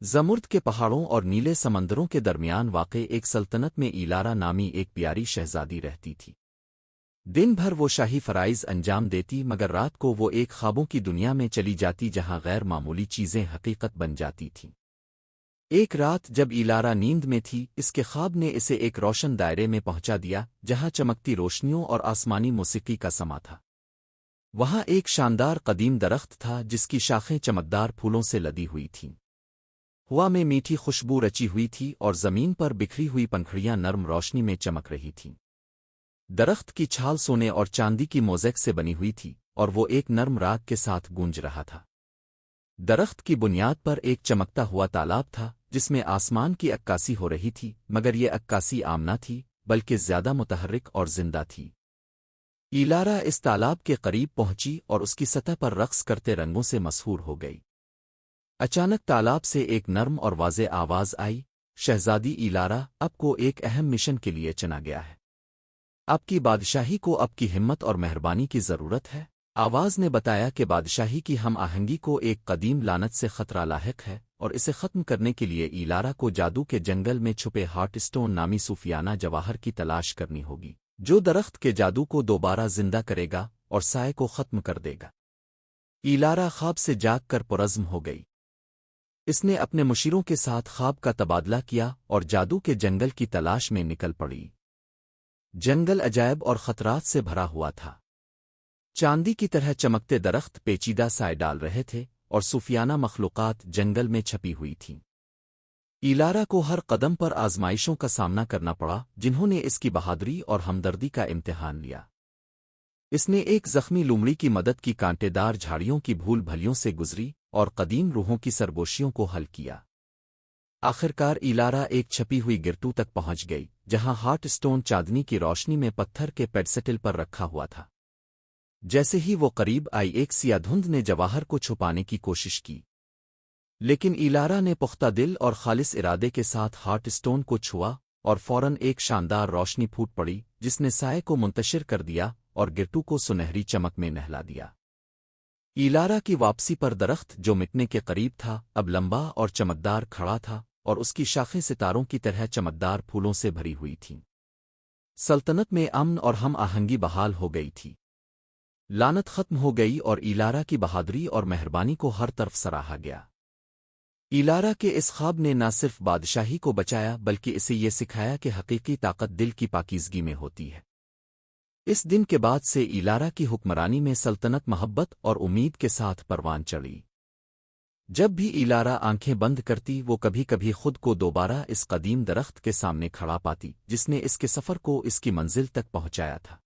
زمرد کے پہاڑوں اور نیلے سمندروں کے درمیان واقع ایک سلطنت میں ایلارا نامی ایک پیاری شہزادی رہتی تھی۔ دن بھر وہ شاہی فرائض انجام دیتی مگر رات کو وہ ایک خوابوں کی دنیا میں چلی جاتی جہاں غیر معمولی چیزیں حقیقت بن جاتی تھیں۔ ایک رات جب ایلارا نیند میں تھی اس کے خواب نے اسے ایک روشن دائرے میں پہنچا دیا جہاں چمکتی روشنیوں اور آسمانی موسیقی کا سما تھا۔ وہاں ایک شاندار قدیم درخت تھا جس کی شاخیں چمکدار پھولوں سے لدی ہوئی تھیں۔ ہوا میں میٹھی خوشبو رچی ہوئی تھی اور زمین پر بکھری ہوئی پنکھڑیاں نرم روشنی میں چمک رہی تھیں۔ درخت کی چھال سونے اور چاندی کی موزیک سے بنی ہوئی تھی اور وہ ایک نرم راگ کے ساتھ گونج رہا تھا۔ درخت کی بنیاد پر ایک چمکتا ہوا تالاب تھا جس میں آسمان کی عکاسی ہو رہی تھی مگر یہ عکاسی عام نہ تھی بلکہ زیادہ متحرک اور زندہ تھی۔ ایلارا اس تالاب کے قریب پہنچی اور اس کی سطح پر رقص کرتے رنگوں سے مسحور ہو گئی۔ اچانک تالاب سے ایک نرم اور واضح آواز آئی، شہزادی ایلارا، اب کو ایک اہم مشن کے لیے چنا گیا ہے۔ آپ کی بادشاہی کو اب کی ہمت اور مہربانی کی ضرورت ہے۔ آواز نے بتایا کہ بادشاہی کی ہم آہنگی کو ایک قدیم لعنت سے خطرہ لاحق ہے اور اسے ختم کرنے کے لیے ایلارا کو جادو کے جنگل میں چھپے ہارٹ اسٹون نامی صوفیانہ جواہر کی تلاش کرنی ہوگی جو درخت کے جادو کو دوبارہ زندہ کرے گا اور سائے کو ختم کر دے گا۔ ایلارا خواب سے جاگ کر پرعزم ہو گئی۔ اس نے اپنے مشیروں کے ساتھ خواب کا تبادلہ کیا اور جادو کے جنگل کی تلاش میں نکل پڑی۔ جنگل عجائب اور خطرات سے بھرا ہوا تھا۔ چاندی کی طرح چمکتے درخت پیچیدہ سائے ڈال رہے تھے اور صوفیانہ مخلوقات جنگل میں چھپی ہوئی تھیں۔ ایلارا کو ہر قدم پر آزمائشوں کا سامنا کرنا پڑا جنہوں نے اس کی بہادری اور ہمدردی کا امتحان لیا۔ اس نے ایک زخمی لومڑی کی مدد کی، کانٹے دار جھاڑیوں کی بھول بھلیوں سے گزری اور قدیم روحوں کی سرگوشیوں کو حل کیا۔ آخرکار ایلارا ایک چھپی ہوئی گرتو تک پہنچ گئی جہاں ہارٹ اسٹون چاندنی کی روشنی میں پتھر کے پیڈسٹل پر رکھا ہوا تھا۔ جیسے ہی وہ قریب آئی ایک سیاہ دھند نے جواہر کو چھپانے کی کوشش کی، لیکن ایلارا نے پختہ دل اور خالص ارادے کے ساتھ ہارٹ اسٹون کو چھوا اور فوراً ایک شاندار روشنی پھوٹ پڑی جس نے سائے کو منتشر کر دیا اور گرتو کو سنہری چمک میں نہلا دیا۔ ایلارا کی واپسی پر درخت جو مٹنے کے قریب تھا اب لمبا اور چمکدار کھڑا تھا اور اس کی شاخیں ستاروں کی طرح چمکدار پھولوں سے بھری ہوئی تھیں۔ سلطنت میں امن اور ہم آہنگی بحال ہو گئی تھی۔ لعنت ختم ہو گئی اور ایلارا کی بہادری اور مہربانی کو ہر طرف سراہا گیا۔ ایلارا کے اس خواب نے نہ صرف بادشاہی کو بچایا بلکہ اسے یہ سکھایا کہ حقیقی طاقت دل کی پاکیزگی میں ہوتی ہے۔ اس دن کے بعد سے ایلارا کی حکمرانی میں سلطنت محبت اور امید کے ساتھ پروان چڑھی۔ جب بھی ایلارا آنکھیں بند کرتی وہ کبھی کبھی خود کو دوبارہ اس قدیم درخت کے سامنے کھڑا پاتی جس نے اس کے سفر کو اس کی منزل تک پہنچایا تھا۔